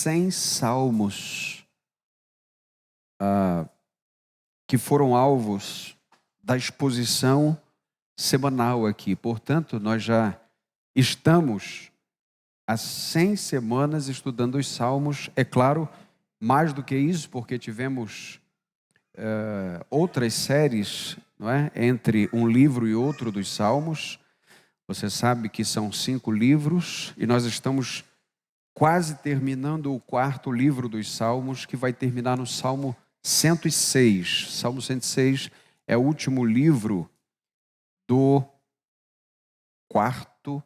100 salmos que foram alvos da exposição semanal aqui. Portanto, nós já estamos há 100 semanas estudando os salmos. É claro, mais do que isso, porque tivemos outras séries, não é? Entre um livro e outro dos salmos. Você sabe que são 5 livros e nós estamos quase terminando o 4º livro dos salmos, que vai terminar no Salmo 106. Salmo 106 é o último livro do 4º,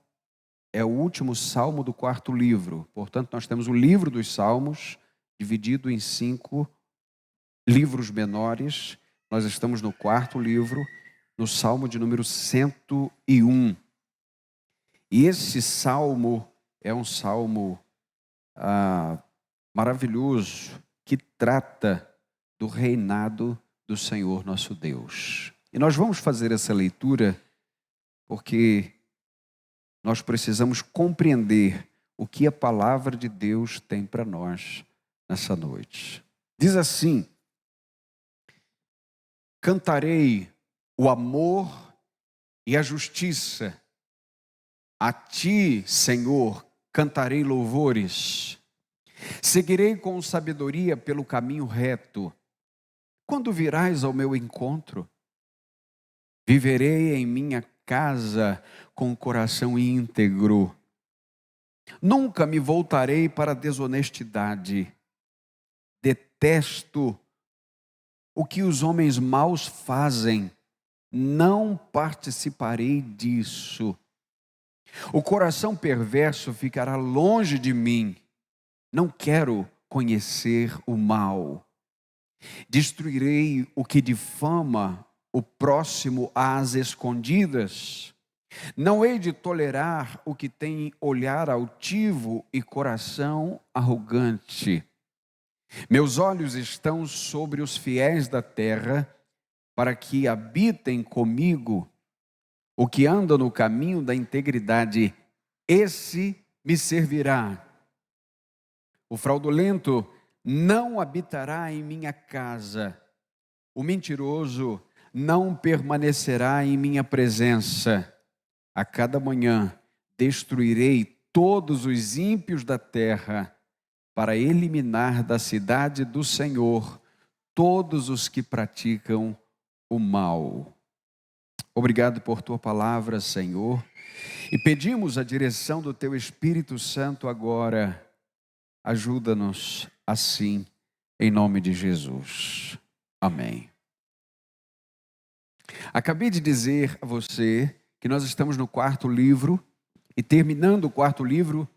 é o último salmo do 4º livro. Portanto, nós temos o livro dos salmos dividido em 5 livros menores. Nós estamos no 4º livro, no salmo de número 101. E esse salmo é um salmo maravilhoso, que trata do reinado do Senhor nosso Deus. E nós vamos fazer essa leitura porque nós precisamos compreender o que a palavra de Deus tem para nós nessa noite. Diz assim: cantarei o amor e a justiça, a ti, Senhor, cantarei louvores. Seguirei com sabedoria pelo caminho reto. Quando virás ao meu encontro, viverei em minha casa com o coração íntegro. Nunca me voltarei para a desonestidade. Detesto o que os homens maus fazem. Não participarei disso. O coração perverso ficará longe de mim. Não quero conhecer o mal. Destruirei o que difama o próximo às escondidas. Não hei de tolerar o que tem olhar altivo e coração arrogante. Meus olhos estão sobre os fiéis da terra, para que habitem comigo. O que anda no caminho da integridade, esse me servirá. O fraudulento não habitará em minha casa. O mentiroso não permanecerá em minha presença. A cada manhã destruirei todos os ímpios da terra, para eliminar da cidade do Senhor todos os que praticam o mal. Obrigado por tua palavra, Senhor, e pedimos a direção do teu Espírito Santo agora. Ajuda-nos assim, em nome de Jesus. Amém. Acabei de dizer a você que nós estamos no 4º livro, e terminando o 4º livro,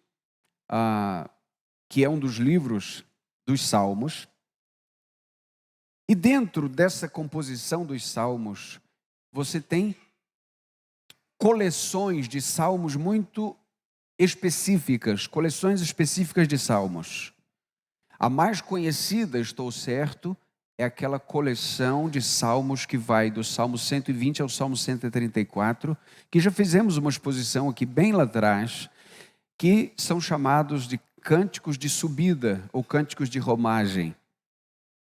que é um dos livros dos Salmos. E dentro dessa composição dos Salmos, você tem coleções de salmos muito específicas, coleções específicas de salmos. A mais conhecida, estou certo, é aquela coleção de salmos que vai do Salmo 120 ao Salmo 134, que já fizemos uma exposição aqui bem lá atrás, que são chamados de cânticos de subida ou cânticos de romagem.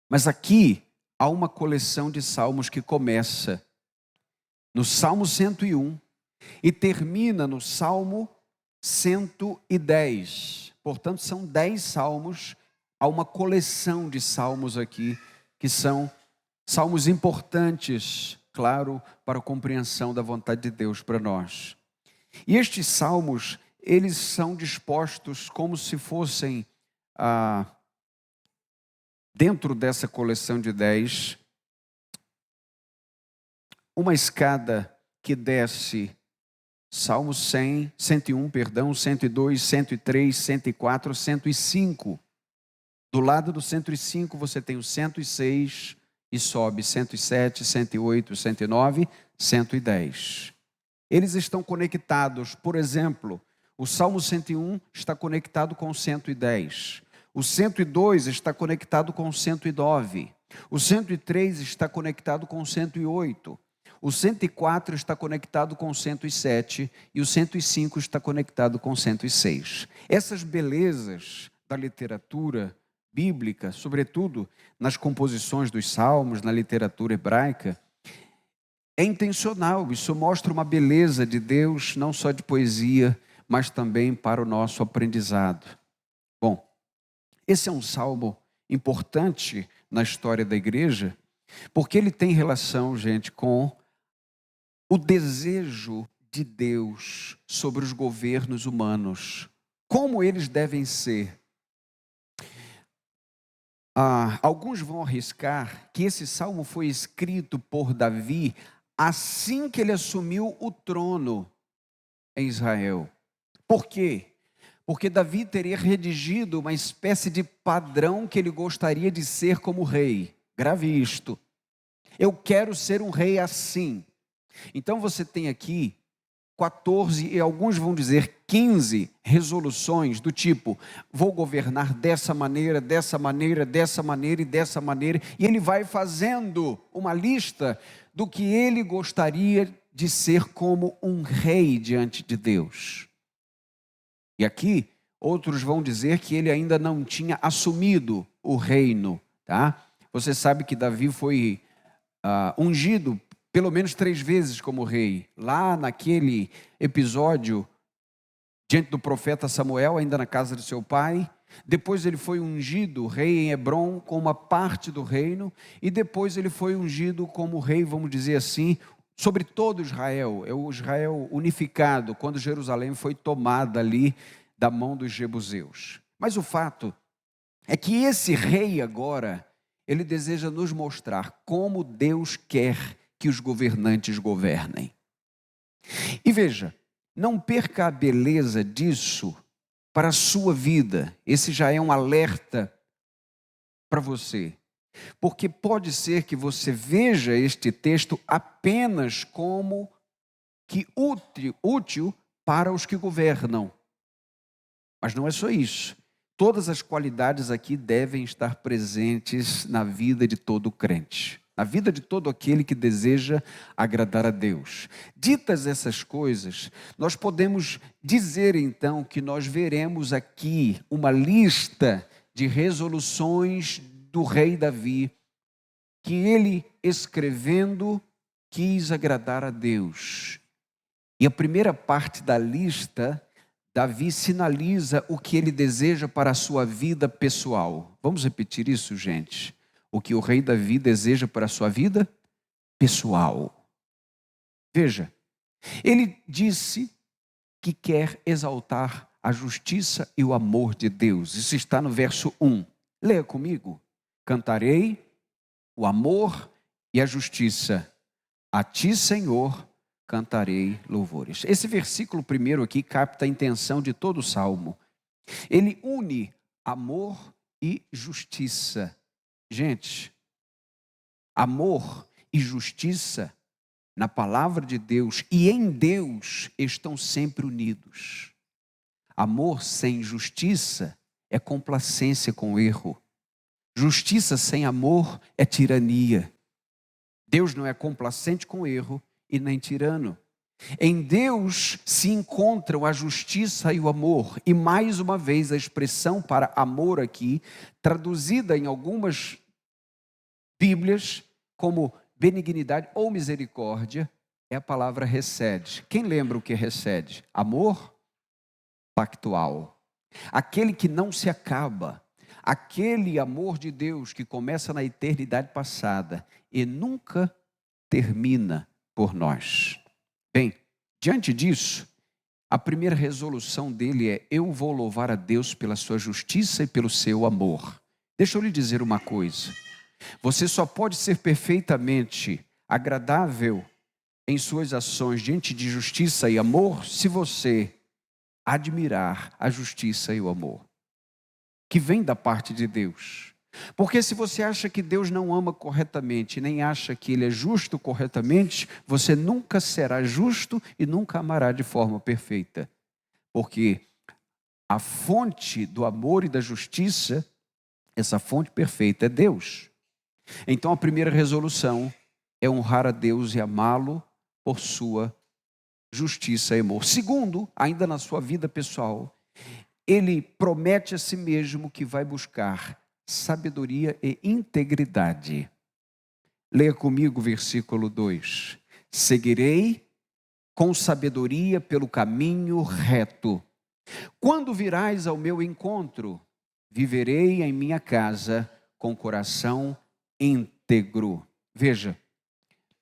Mas aqui há uma coleção de salmos que começa no Salmo 101 e termina no Salmo 110. Portanto, são 10 salmos. Há uma coleção de salmos aqui, que são salmos importantes, claro, para a compreensão da vontade de Deus para nós. E estes salmos, eles são dispostos como se fossem, dentro dessa coleção de 10, uma escada que desce Salmo 100, 101, 102, 103, 104, 105. Do lado do 105 você tem o 106 e sobe 107, 108, 109, 110. Eles estão conectados. Por exemplo, o Salmo 101 está conectado com o 110. O 102 está conectado com o 109. O 103 está conectado com o 108. O 104 está conectado com o 107 e o 105 está conectado com o 106. Essas belezas da literatura bíblica, sobretudo nas composições dos salmos, na literatura hebraica, é intencional. Isso mostra uma beleza de Deus, não só de poesia, mas também para o nosso aprendizado. Bom, esse é um salmo importante na história da igreja, porque ele tem relação, gente, com o desejo de Deus sobre os governos humanos, como eles devem ser. Alguns vão arriscar que esse salmo foi escrito por Davi assim que ele assumiu o trono em Israel. Por quê? Porque Davi teria redigido uma espécie de padrão que ele gostaria de ser como rei. Grave isto. Eu quero ser um rei assim. Então você tem aqui 14 e alguns vão dizer 15 resoluções do tipo: vou governar dessa maneira, dessa maneira, dessa maneira e dessa maneira. E ele vai fazendo uma lista do que ele gostaria de ser como um rei diante de Deus. E aqui, outros vão dizer que ele ainda não tinha assumido o reino, tá? Você sabe que Davi foi ungido pelo menos 3 vezes como rei. Lá naquele episódio, diante do profeta Samuel, ainda na casa de seu pai. Depois ele foi ungido rei em Hebrom, com uma parte do reino. E depois ele foi ungido como rei, vamos dizer assim, sobre todo Israel. É o Israel unificado, quando Jerusalém foi tomada ali da mão dos jebuseus. Mas o fato é que esse rei agora, ele deseja nos mostrar como Deus quer que os governantes governem. E veja, não perca a beleza disso para a sua vida. Esse já é um alerta para você. Porque pode ser que você veja este texto apenas como que útil para os que governam. Mas não é só isso. Todas as qualidades aqui devem estar presentes na vida de todo crente, na vida de todo aquele que deseja agradar a Deus. Ditas essas coisas, nós podemos dizer então que nós veremos aqui uma lista de resoluções do rei Davi, que ele escrevendo quis agradar a Deus. E a primeira parte da lista, Davi sinaliza o que ele deseja para a sua vida pessoal. Vamos repetir isso, gente? O que o rei Davi deseja para a sua vida pessoal. Veja, ele disse que quer exaltar a justiça e o amor de Deus. Isso está no verso 1. Leia comigo. Cantarei o amor e a justiça. A ti, Senhor, cantarei louvores. Esse versículo primeiro aqui capta a intenção de todo o salmo. Ele une amor e justiça. Gente, amor e justiça na palavra de Deus e em Deus estão sempre unidos. Amor sem justiça é complacência com o erro. Justiça sem amor é tirania. Deus não é complacente com o erro e nem tirano. Em Deus se encontram a justiça e o amor. E mais uma vez a expressão para amor aqui, traduzida em algumas Bíblias como benignidade ou misericórdia, é a palavra recede. Quem lembra o que recede? Amor pactual. Aquele que não se acaba. Aquele amor de Deus que começa na eternidade passada e nunca termina por nós. Bem, diante disso, a primeira resolução dele é: eu vou louvar a Deus pela sua justiça e pelo seu amor. Deixa eu lhe dizer uma coisa. Você só pode ser perfeitamente agradável em suas ações diante de justiça e amor se você admirar a justiça e o amor que vem da parte de Deus. Porque se você acha que Deus não ama corretamente, nem acha que Ele é justo corretamente, você nunca será justo e nunca amará de forma perfeita. Porque a fonte do amor e da justiça, essa fonte perfeita é Deus. Então a primeira resolução é honrar a Deus e amá-lo por sua justiça e amor. Segundo, ainda na sua vida pessoal, ele promete a si mesmo que vai buscar sabedoria e integridade. Leia comigo o versículo 2. Seguirei com sabedoria pelo caminho reto. Quando virás ao meu encontro, viverei em minha casa com coração íntegro. Veja,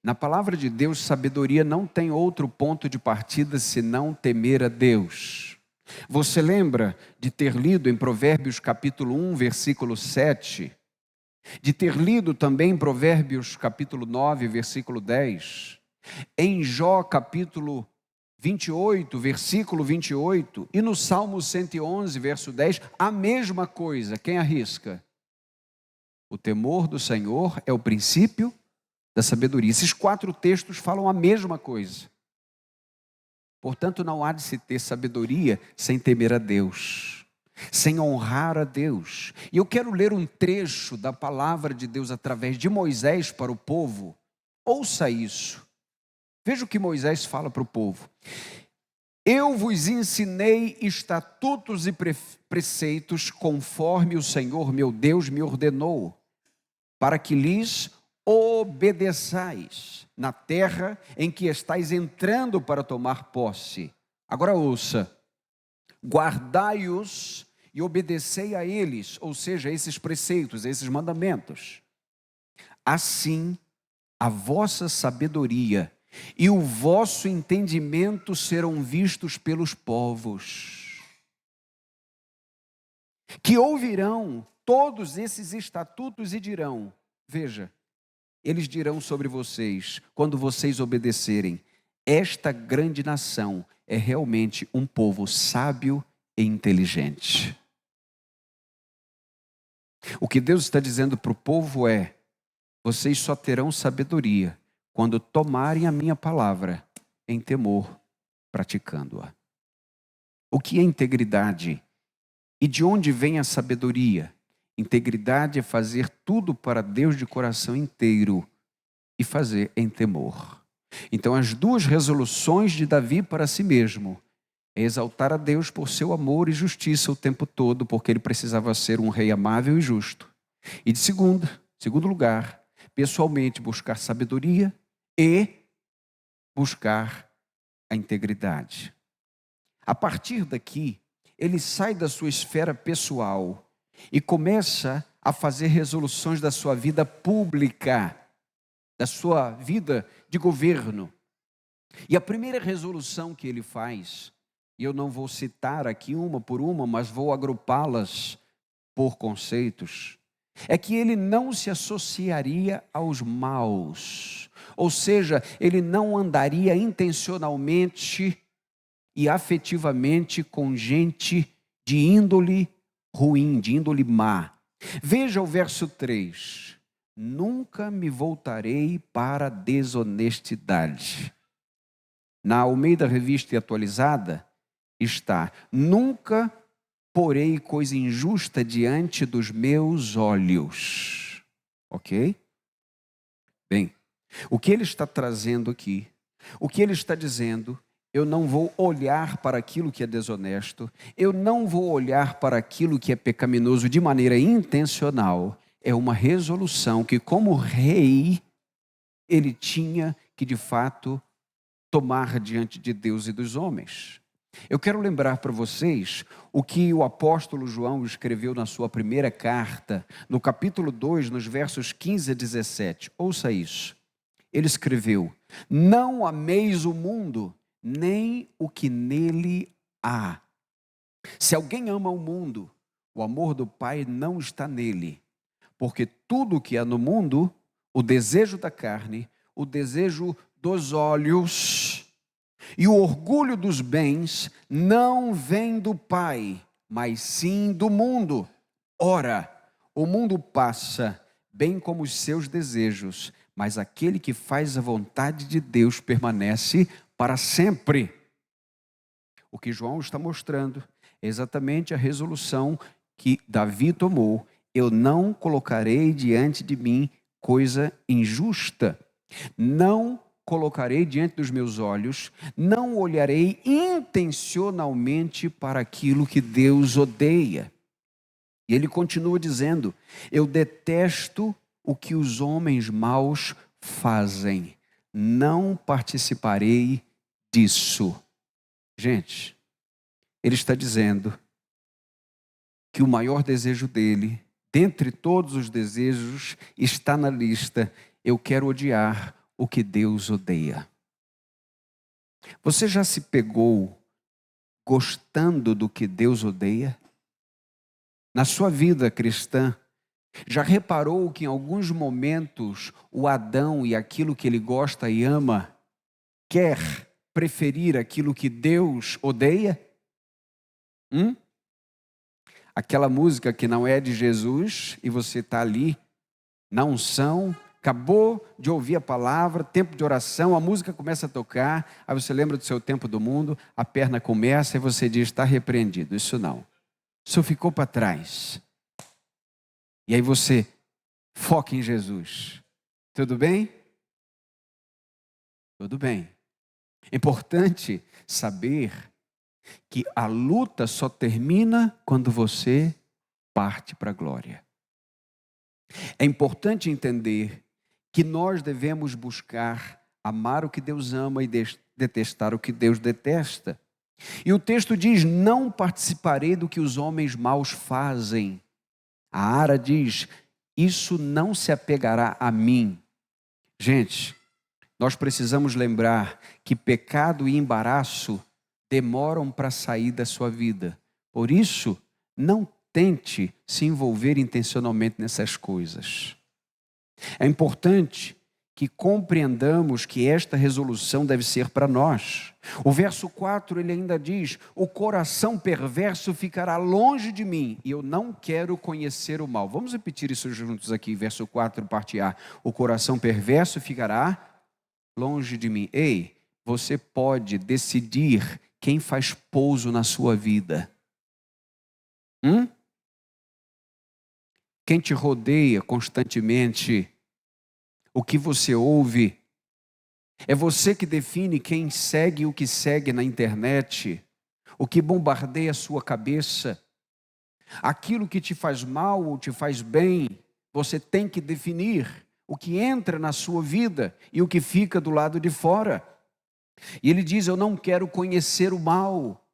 na palavra de Deus, sabedoria não tem outro ponto de partida senão temer a Deus. Você lembra de ter lido em Provérbios capítulo 1, versículo 7, de ter lido também em Provérbios capítulo 9, versículo 10, em Jó capítulo 28, versículo 28, e no Salmo 111, verso 10, a mesma coisa. Quem arrisca? O temor do Senhor é o princípio da sabedoria. Esses 4 textos falam a mesma coisa. Portanto, não há de se ter sabedoria sem temer a Deus, sem honrar a Deus. E eu quero ler um trecho da palavra de Deus através de Moisés para o povo. Ouça isso. Veja o que Moisés fala para o povo. Eu vos ensinei estatutos e preceitos conforme o Senhor meu Deus me ordenou, para que lhes obedeçais na terra em que estáis entrando para tomar posse. Agora ouça, guardai-os e obedecei a eles, ou seja, a esses preceitos, a esses mandamentos. Assim, a vossa sabedoria e o vosso entendimento serão vistos pelos povos, que ouvirão todos esses estatutos e dirão, veja, eles dirão sobre vocês, quando vocês obedecerem, esta grande nação é realmente um povo sábio e inteligente. O que Deus está dizendo para o povo é, vocês só terão sabedoria quando tomarem a minha palavra em temor, praticando-a. O que é integridade? E de onde vem a sabedoria? Integridade é fazer tudo para Deus de coração inteiro e fazer em temor. Então, as 2 resoluções de Davi para si mesmo é exaltar a Deus por seu amor e justiça o tempo todo, porque ele precisava ser um rei amável e justo. E de segundo lugar, pessoalmente buscar sabedoria e buscar a integridade. A partir daqui, ele sai da sua esfera pessoal e começa a fazer resoluções da sua vida pública, da sua vida de governo. E a primeira resolução que ele faz, e eu não vou citar aqui uma por uma, mas vou agrupá-las por conceitos, é que ele não se associaria aos maus, ou seja, ele não andaria intencionalmente e afetivamente com gente de índole ruim, de índole má. Veja o verso 3. Nunca me voltarei para a desonestidade. Na Almeida Revista e Atualizada está, nunca porei coisa injusta diante dos meus olhos. Ok? Bem, o que ele está trazendo aqui, o que ele está dizendo, eu não vou olhar para aquilo que é desonesto, eu não vou olhar para aquilo que é pecaminoso de maneira intencional. É uma resolução que, como rei, ele tinha que, de fato, tomar diante de Deus e dos homens. Eu quero lembrar para vocês o que o apóstolo João escreveu na sua primeira carta, no capítulo 2, nos versos 15 a 17. Ouça isso. Ele escreveu, não ameis o mundo, nem o que nele há. Se alguém ama o mundo, o amor do Pai não está nele. Porque tudo o que há no mundo, o desejo da carne, o desejo dos olhos e o orgulho dos bens, não vem do Pai, mas sim do mundo. Ora, o mundo passa, bem como os seus desejos, mas aquele que faz a vontade de Deus permanece para sempre. O que João está mostrando é exatamente a resolução que Davi tomou. Eu não colocarei diante de mim coisa injusta. Não colocarei diante dos meus olhos, não olharei intencionalmente para aquilo que Deus odeia. E ele continua dizendo: eu detesto o que os homens maus fazem, não participarei disso. Gente, ele está dizendo que o maior desejo dele, dentre todos os desejos, está na lista: eu quero odiar o que Deus odeia. Você já se pegou gostando do que Deus odeia? Na sua vida cristã, já reparou que em alguns momentos o Adão e aquilo que ele gosta e ama quer preferir aquilo que Deus odeia? Aquela música que não é de Jesus e você está ali na unção, acabou de ouvir a palavra, tempo de oração, a música começa a tocar, aí você lembra do seu tempo do mundo, a perna começa e você diz: está repreendido. Isso não. Isso ficou para trás. E aí você foca em Jesus. Tudo bem? Tudo bem. É importante saber que a luta só termina quando você parte para a glória. É importante entender que nós devemos buscar amar o que Deus ama e detestar o que Deus detesta. E o texto diz: não participarei do que os homens maus fazem. A Ara diz: isso não se apegará a mim. Gente, nós precisamos lembrar que pecado e embaraço demoram para sair da sua vida. Por isso, não tente se envolver intencionalmente nessas coisas. É importante que compreendamos que esta resolução deve ser para nós. O verso 4, ele ainda diz: o coração perverso ficará longe de mim, e eu não quero conhecer o mal. Vamos repetir isso juntos aqui, verso 4, parte A. O coração perverso ficará longe de mim. Ei, você pode decidir quem faz pouso na sua vida. Quem te rodeia constantemente, o que você ouve, é você que define quem segue o que segue na internet, o que bombardeia a sua cabeça, aquilo que te faz mal ou te faz bem. Você tem que definir o que entra na sua vida e o que fica do lado de fora. E ele diz: eu não quero conhecer o mal,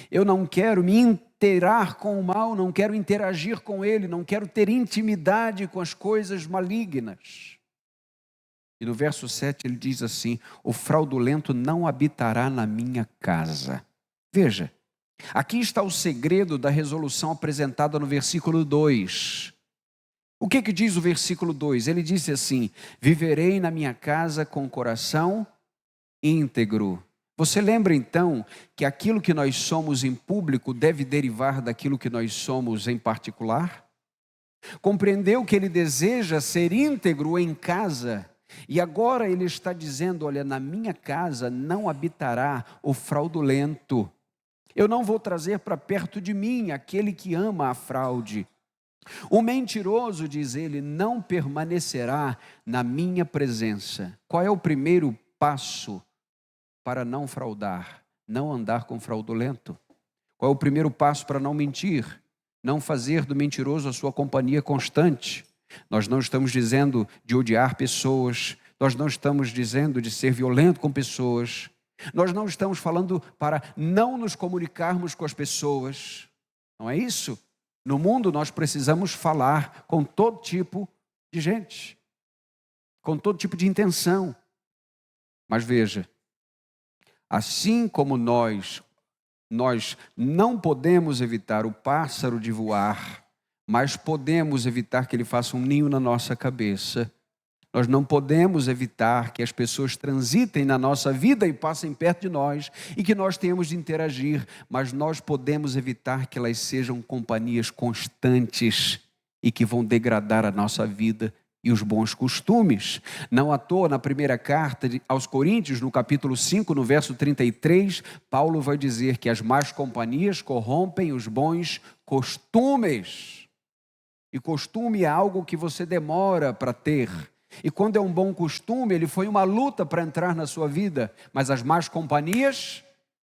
eu não quero me inteirar com o mal, não quero interagir com ele, não quero ter intimidade com as coisas malignas. E no verso 7 ele diz assim: o fraudulento não habitará na minha casa. Veja, aqui está o segredo da resolução apresentada no versículo 2. O que diz o versículo 2? Ele disse assim: viverei na minha casa com o coração íntegro. Você lembra então que aquilo que nós somos em público deve derivar daquilo que nós somos em particular? Compreendeu que ele deseja ser íntegro em casa, e agora ele está dizendo: olha, na minha casa não habitará o fraudulento. Eu não vou trazer para perto de mim aquele que ama a fraude. O mentiroso, diz ele, não permanecerá na minha presença. Qual é o primeiro passo para não fraudar? Não andar com fraudulento. Qual é o primeiro passo para não mentir? Não fazer do mentiroso a sua companhia constante. Nós não estamos dizendo de odiar pessoas, nós não estamos dizendo de ser violento com pessoas, nós não estamos falando para não nos comunicarmos com as pessoas. Não é isso? No mundo nós precisamos falar com todo tipo de gente, com todo tipo de intenção. Mas veja, assim como nós não podemos evitar o pássaro de voar, mas podemos evitar que ele faça um ninho na nossa cabeça. Nós não podemos evitar que as pessoas transitem na nossa vida e passem perto de nós e que nós tenhamos de interagir, mas nós podemos evitar que elas sejam companhias constantes e que vão degradar a nossa vida e os bons costumes. Não à toa, na primeira carta aos Coríntios, no capítulo 5, no verso 33, Paulo vai dizer que as más companhias corrompem os bons costumes. E costume é algo que você demora para ter. E quando é um bom costume, ele foi uma luta para entrar na sua vida. Mas as más companhias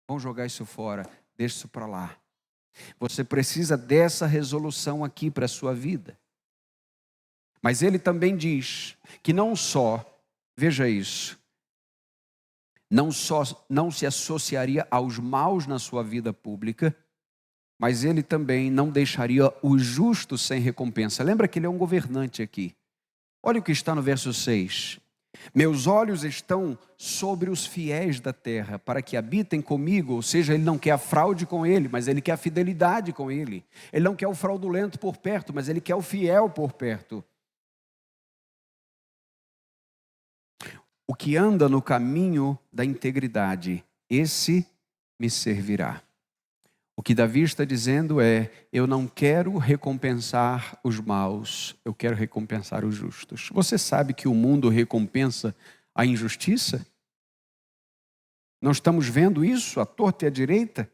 vão jogar isso fora. Deixa isso para lá. Você precisa dessa resolução aqui para a sua vida. Mas ele também diz que não só, veja isso, não se associaria aos maus na sua vida pública, mas ele também não deixaria o justo sem recompensa. Lembra que ele é um governante aqui. Olha o que está no verso 6. Meus olhos estão sobre os fiéis da terra, para que habitem comigo. Ou seja, ele não quer a fraude com ele, mas ele quer a fidelidade com ele. Ele não quer o fraudulento por perto, mas ele quer o fiel por perto. O que anda no caminho da integridade, esse me servirá. O que Davi está dizendo é: eu não quero recompensar os maus, eu quero recompensar os justos. Você sabe que o mundo recompensa a injustiça? Não estamos vendo isso à torta e à direita?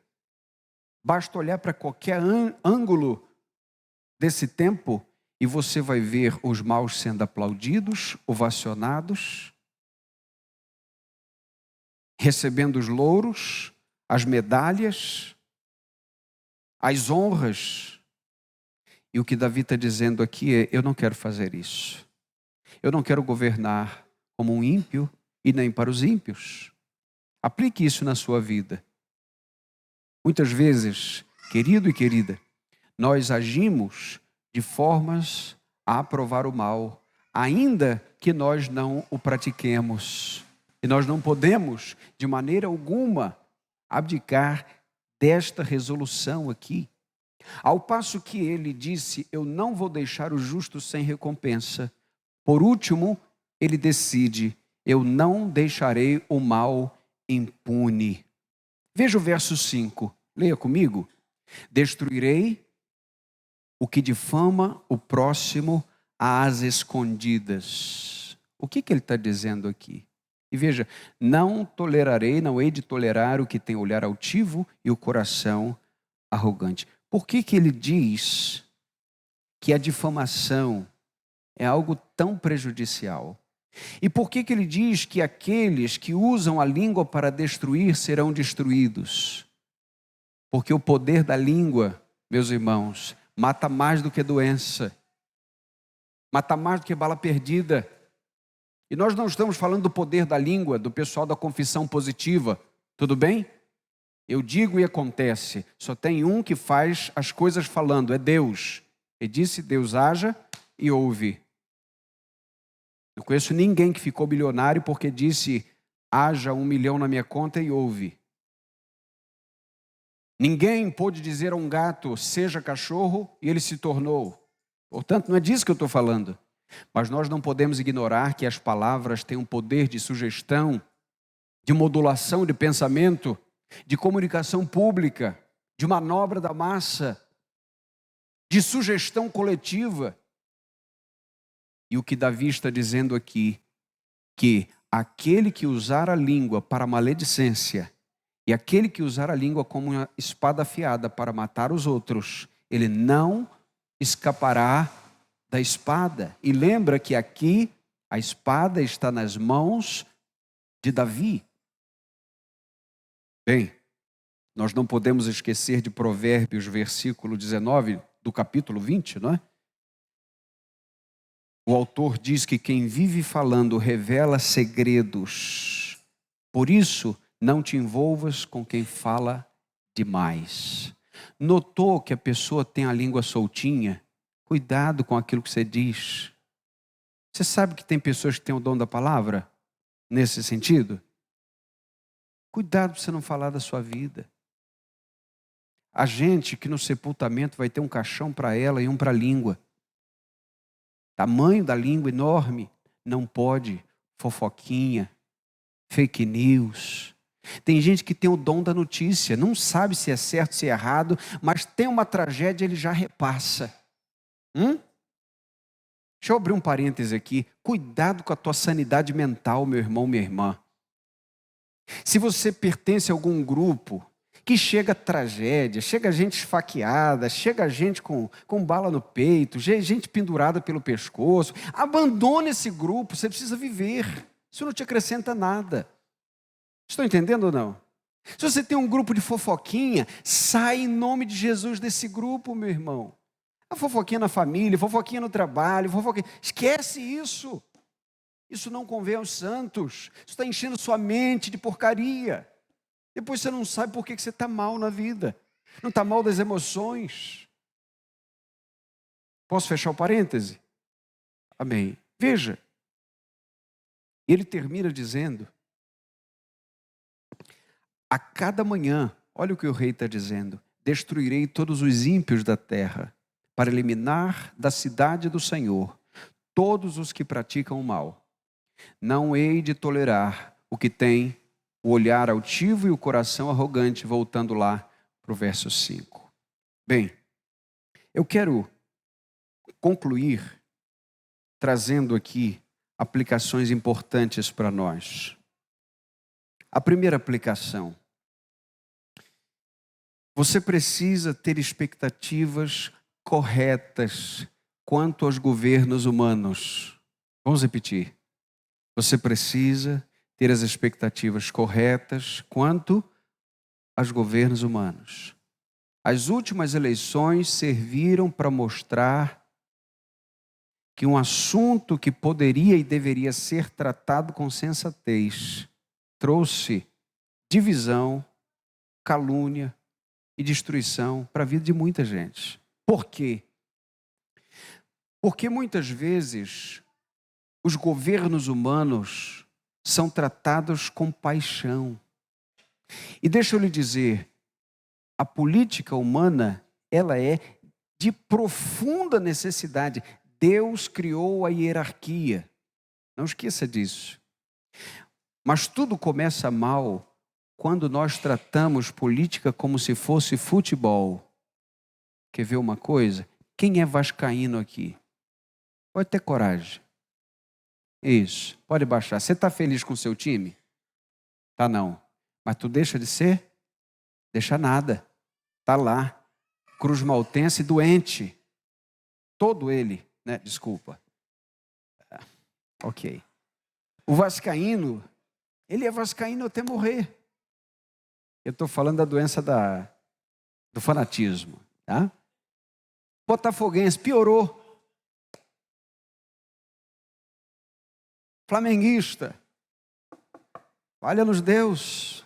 Basta olhar para qualquer ângulo desse tempo e você vai ver os maus sendo aplaudidos, ovacionados, recebendo os louros, as medalhas, as honras. E o que Davi está dizendo aqui é: eu não quero fazer isso. Eu não quero governar como um ímpio e nem para os ímpios. Aplique isso na sua vida. Muitas vezes, querido e querida, nós agimos de formas a aprovar o mal, ainda que nós não o pratiquemos. E nós não podemos, de maneira alguma, abdicar desta resolução aqui. Ao passo que ele disse: eu não vou deixar o justo sem recompensa. Por último, ele decide: eu não deixarei o mal impune. Veja o verso 5, leia comigo. Destruirei o que difama o próximo às escondidas. O que ele está dizendo aqui? E veja, não tolerarei, não hei de tolerar o que tem olhar altivo e o coração arrogante. Por que ele diz que a difamação é algo tão prejudicial? E por que ele diz que aqueles que usam a língua para destruir serão destruídos? Porque o poder da língua, meus irmãos, mata mais do que doença, mata mais do que bala perdida. E nós não estamos falando do poder da língua, do pessoal da confissão positiva, tudo bem? Eu digo e acontece, só tem um que faz as coisas falando, é Deus. Ele disse: Deus haja e ouve. Eu conheço ninguém que ficou bilionário porque disse: haja 1 milhão na minha conta e ouve. Ninguém pôde dizer a um gato: seja cachorro, e ele se tornou. Portanto, não é disso que eu estou falando. Mas nós não podemos ignorar que as palavras têm um poder de sugestão, de modulação de pensamento, de comunicação pública, de manobra da massa, de sugestão coletiva. E o que Davi está dizendo aqui, que aquele que usar a língua para maledicência e aquele que usar a língua como uma espada afiada para matar os outros, ele não escapará da espada. E lembra que aqui a espada está nas mãos de Davi. Bem, nós não podemos esquecer de Provérbios, versículo 19, do capítulo 20, não é? O autor diz que quem vive falando revela segredos. Por isso, não te envolvas com quem fala demais. Notou que a pessoa tem a língua soltinha? Cuidado com aquilo que você diz. Você sabe que tem pessoas que têm o dom da palavra? Nesse sentido? Cuidado para você não falar da sua vida. A gente que no sepultamento vai ter um caixão para ela e um para a língua. Tamanho da língua enorme. Não pode. Fofoquinha. Fake news. Tem gente que tem o dom da notícia. Não sabe se é certo, se é errado. Mas tem uma tragédia, ele já repassa. Deixa eu abrir um parêntese aqui. Cuidado com a tua sanidade mental, meu irmão, minha irmã. Se você pertence a algum grupo que chega tragédia, chega gente esfaqueada, chega gente com bala no peito, gente pendurada pelo pescoço. Abandone esse grupo, você precisa viver. Isso não te acrescenta nada. Estão entendendo ou não? Se você tem um grupo de fofoquinha, sai em nome de Jesus desse grupo, meu irmão. A fofoquinha na família, fofoquinha no trabalho, fofoquinha. Esquece isso. Isso não convém aos santos. Isso está enchendo sua mente de porcaria. Depois você não sabe por que você está mal na vida. Não está mal das emoções. Posso fechar o parêntese? Amém. Veja. Ele termina dizendo: a cada manhã, olha o que o rei está dizendo: destruirei todos os ímpios da terra, para eliminar da cidade do Senhor todos os que praticam o mal. Não hei de tolerar o que tem o olhar altivo e o coração arrogante, voltando lá para o verso 5. Bem, eu quero concluir trazendo aqui aplicações importantes para nós. A primeira aplicação: você precisa ter expectativas corretas quanto aos governos humanos. Vamos repetir. Você precisa ter as expectativas corretas quanto aos governos humanos. As últimas eleições serviram para mostrar que um assunto que poderia e deveria ser tratado com sensatez trouxe divisão, calúnia e destruição para a vida de muita gente. Por quê? Porque muitas vezes os governos humanos são tratados com paixão. E deixa eu lhe dizer, a política humana, ela é de profunda necessidade. Deus criou a hierarquia. Não esqueça disso. Mas tudo começa mal quando nós tratamos política como se fosse futebol. Quer ver uma coisa? Quem é vascaíno aqui? Pode ter coragem. Isso, pode baixar. Você está feliz com o seu time? Tá não. Mas tu deixa de ser? Deixa nada. Tá lá. Cruz Maltense doente. Todo ele, né? Desculpa. Ok. O vascaíno, ele é vascaíno até morrer. Eu estou falando da doença do fanatismo, tá? Botafoguense, piorou. Flamenguista, valha-nos Deus.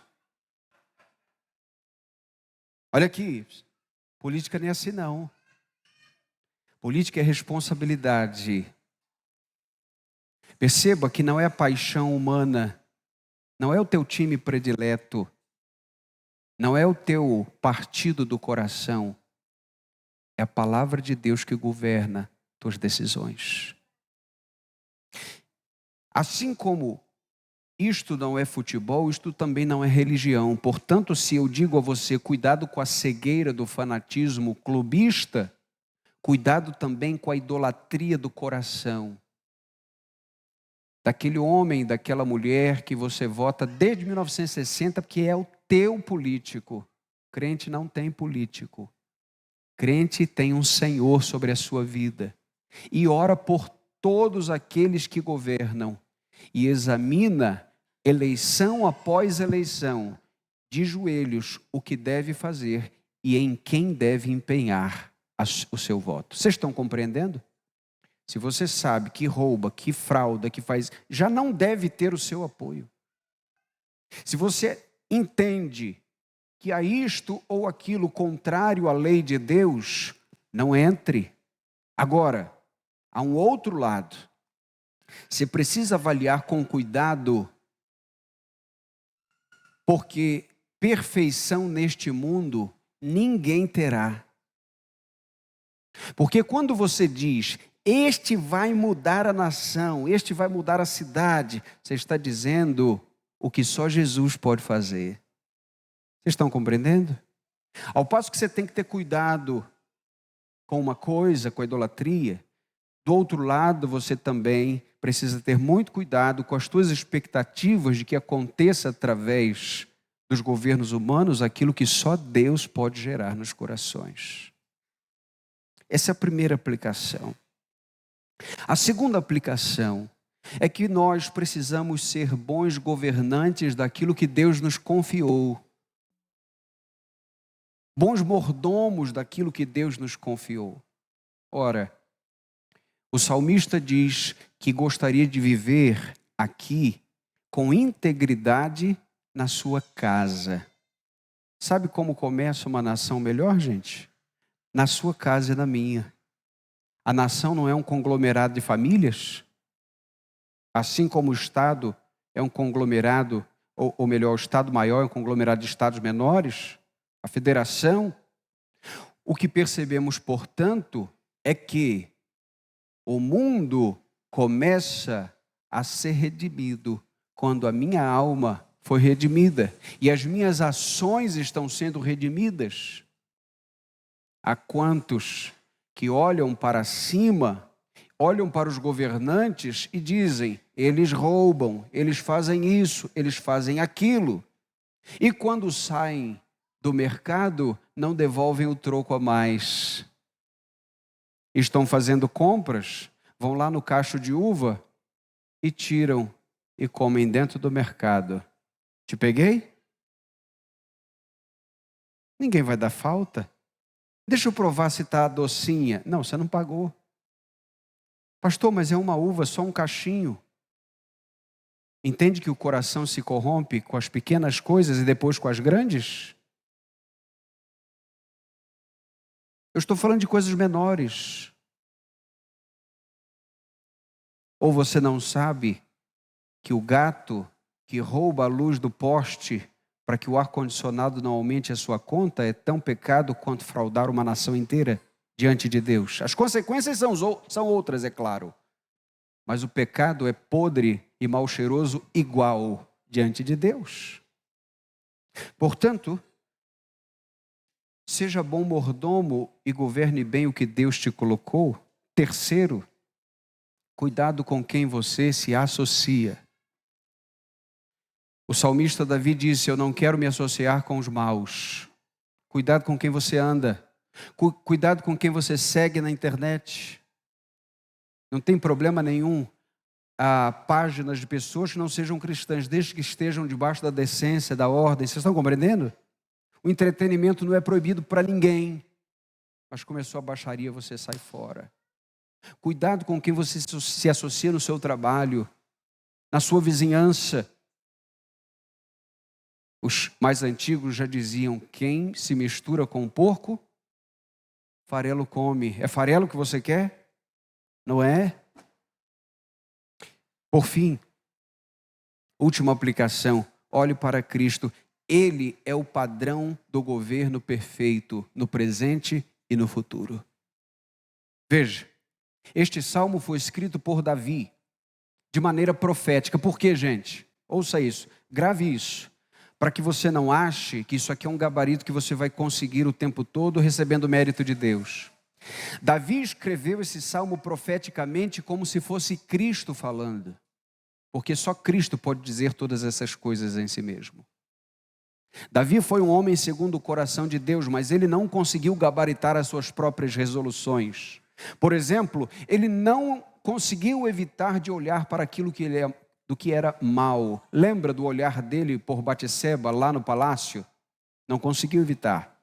Olha aqui, política nem é assim não. Política é responsabilidade. Perceba que não é a paixão humana, não é o teu time predileto, não é o teu partido do coração, é a palavra de Deus que governa tuas decisões. Assim como isto não é futebol, isto também não é religião. Portanto, se eu digo a você, cuidado com a cegueira do fanatismo clubista, cuidado também com a idolatria do coração. Daquele homem, daquela mulher que você vota desde 1960, porque é o teu político. Crente não tem político. Crente tem um Senhor sobre a sua vida. E ora por todos aqueles que governam. E examina eleição após eleição, de joelhos, o que deve fazer e em quem deve empenhar o seu voto. Vocês estão compreendendo? Se você sabe que rouba, que frauda, que faz, já não deve ter o seu apoio. Se você entende que há isto ou aquilo contrário à lei de Deus, não entre. Agora, há um outro lado. Você precisa avaliar com cuidado, porque perfeição neste mundo ninguém terá. Porque quando você diz, este vai mudar a nação, este vai mudar a cidade, você está dizendo o que só Jesus pode fazer. Vocês estão compreendendo? Ao passo que você tem que ter cuidado com uma coisa, com a idolatria, do outro lado você também precisa ter muito cuidado com as tuas expectativas de que aconteça através dos governos humanos aquilo que só Deus pode gerar nos corações. Essa é a primeira aplicação. A segunda aplicação é que nós precisamos ser bons governantes daquilo que Deus nos confiou. Bons mordomos daquilo que Deus nos confiou. Ora, o salmista diz que gostaria de viver aqui com integridade na sua casa. Sabe como começa uma nação melhor, gente? Na sua casa e na minha. A nação não é um conglomerado de famílias? Assim como o Estado é um conglomerado, ou melhor, o Estado maior é um conglomerado de Estados menores, a federação. O que percebemos, portanto, é que o mundo começa a ser redimido quando a minha alma foi redimida e as minhas ações estão sendo redimidas. Há quantos que olham para cima, olham para os governantes e dizem: eles roubam, eles fazem isso, eles fazem aquilo. E quando saem do mercado, não devolvem o troco a mais. Estão fazendo compras, vão lá no cacho de uva e tiram e comem dentro do mercado. Te peguei? Ninguém vai dar falta. Deixa eu provar se está docinha. Não, você não pagou. Pastor, mas é uma uva, só um cachinho. Entende que o coração se corrompe com as pequenas coisas e depois com as grandes? Eu estou falando de coisas menores. Ou você não sabe que o gato que rouba a luz do poste para que o ar-condicionado não aumente a sua conta é tão pecado quanto fraudar uma nação inteira diante de Deus? As consequências são outras, é claro. Mas o pecado é podre e mal cheiroso igual diante de Deus. Portanto, seja bom mordomo e governe bem o que Deus te colocou. Terceiro, cuidado com quem você se associa. O salmista Davi disse: eu não quero me associar com os maus. Cuidado com quem você anda. Cuidado com quem você segue na internet. Não tem problema nenhum a páginas de pessoas que não sejam cristãs, desde que estejam debaixo da decência, da ordem. Vocês estão compreendendo? O entretenimento não é proibido para ninguém. Mas começou a baixaria, você sai fora. Cuidado com quem você se associa no seu trabalho, na sua vizinhança. Os mais antigos já diziam: quem se mistura com o porco, farelo come. É farelo que você quer? Não é? Por fim, última aplicação, olhe para Cristo. Ele é o padrão do governo perfeito no presente e no futuro. Veja, este salmo foi escrito por Davi de maneira profética. Por quê, gente? Ouça isso, grave isso, para que você não ache que isso aqui é um gabarito que você vai conseguir o tempo todo recebendo o mérito de Deus. Davi escreveu esse salmo profeticamente como se fosse Cristo falando, porque só Cristo pode dizer todas essas coisas em si mesmo. Davi foi um homem segundo o coração de Deus, mas ele não conseguiu gabaritar as suas próprias resoluções. Por exemplo, ele não conseguiu evitar de olhar para aquilo do que era mal. Lembra do olhar dele por Batseba lá no palácio? Não conseguiu evitar.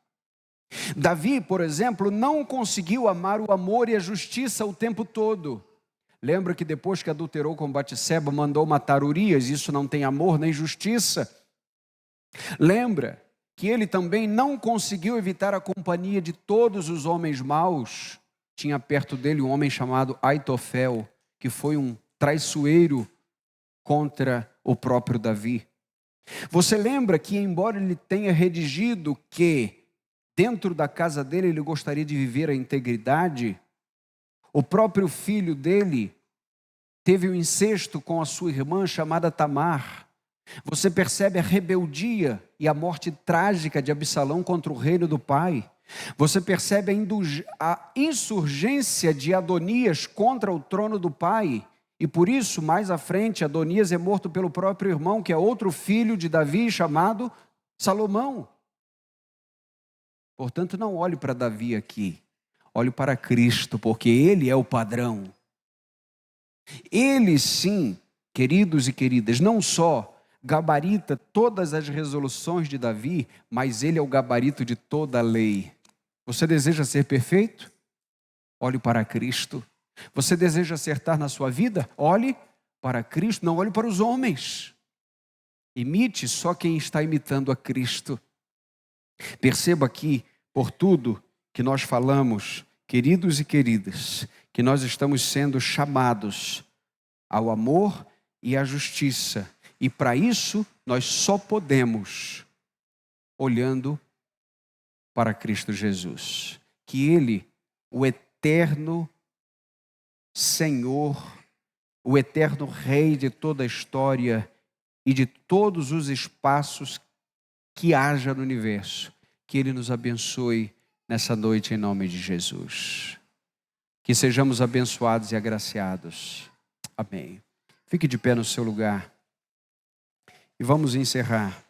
Davi, por exemplo, não conseguiu amar o amor e a justiça o tempo todo. Lembra que depois que adulterou com Batseba, mandou matar Urias? Isso não tem amor nem justiça. Lembra que ele também não conseguiu evitar a companhia de todos os homens maus. Tinha perto dele um homem chamado Aitofel, que foi um traiçoeiro contra o próprio Davi. Você lembra que, embora ele tenha redigido que dentro da casa dele ele gostaria de viver a integridade, o próprio filho dele teve um incesto com a sua irmã chamada Tamar. Você percebe a rebeldia e a morte trágica de Absalão contra o reino do pai. Você percebe a insurgência de Adonias contra o trono do pai. E por isso, mais à frente, Adonias é morto pelo próprio irmão, que é outro filho de Davi, chamado Salomão. Portanto, não olhe para Davi aqui. Olhe para Cristo, porque Ele é o padrão. Ele sim, queridos e queridas, não só gabarita todas as resoluções de Davi, mas Ele é o gabarito de toda a lei. Você deseja ser perfeito? Olhe para Cristo. Você deseja acertar na sua vida? Olhe para Cristo, não olhe para os homens. Imite só quem está imitando a Cristo. Perceba aqui, por tudo que nós falamos, queridos e queridas, que nós estamos sendo chamados ao amor e à justiça. E para isso, nós só podemos olhando para Cristo Jesus. Que Ele, o eterno Senhor, o eterno Rei de toda a história e de todos os espaços que haja no universo, que Ele nos abençoe nessa noite em nome de Jesus. Que sejamos abençoados e agraciados. Amém. Fique de pé no seu lugar. E vamos encerrar.